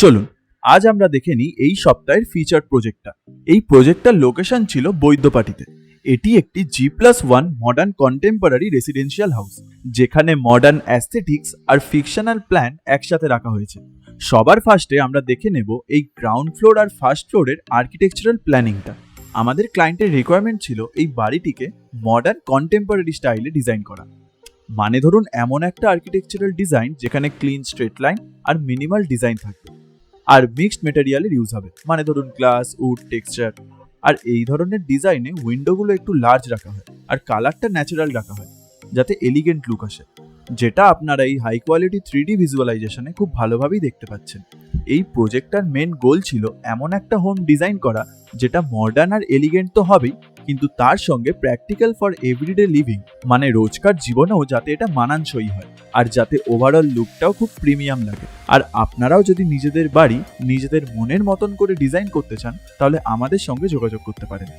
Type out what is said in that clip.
চলুন আজ আমরা দেখে নিই এই সপ্তাহের ফিচার প্রজেক্টটা। এই প্রজেক্টটার লোকেশন ছিল বৈদ্যপাটিতে। এটি একটি G+1 modern contemporary residential house, যেখানে মডার্ন অ্যাস্থেটিক্স আর ফিকশনাল প্ল্যান একসাথে রাখা হয়েছে। সবার ফার্স্টে আমরা দেখে নেব এই গ্রাউন্ড ফ্লোর আর ফার্স্ট ফ্লোরের আর্কিটেকচারাল প্ল্যানিংটা। আমাদের ক্লায়েন্টের রিকোয়ারমেন্ট ছিল এই বাড়িটিকে মডার্ন কন্টেম্পোরারি স্টাইলে ডিজাইন করা। মানে ধরুন এমন একটা আর্কিটেকচারাল ডিজাইন যেখানে ক্লিন স্ট্রেট লাইন আর মিনিমাল ডিজাইন থাকবে, আর মিক্সড মেটেরিয়ালের ইউজ হবে, মানে ধরুন গ্লাস, উড, টেক্সচার। আর এই ধরনের ডিজাইনে উইন্ডোগুলো একটু লার্জ রাখা হয় আর কালারটা ন্যাচারাল রাখা হয়, যাতে এলিগেন্ট লুক আসে, যেটা আপনারা এই হাই কোয়ালিটি 3D ভিজুয়ালাইজেশনে খুব ভালোভাবেই দেখতে পাচ্ছেন। এই প্রজেক্টটার মেন গোল ছিল এমন একটা হোম ডিজাইন করা যেটা মডার্ন আর এলিগেন্ট তো হবেই, কিন্তু তার সঙ্গে প্র্যাকটিক্যাল ফর এভরিডে লিভিং, মানে রোজকার জীবনেও যাতে এটা মানানসই হয় আর যাতে ওভারঅল লুকটাও খুব প্রিমিয়াম লাগে। আর আপনারাও যদি নিজেদের বাড়ি নিজেদের মনের মতন করে ডিজাইন করতে চান, তাহলে আমাদের সঙ্গে যোগাযোগ করতে পারেন।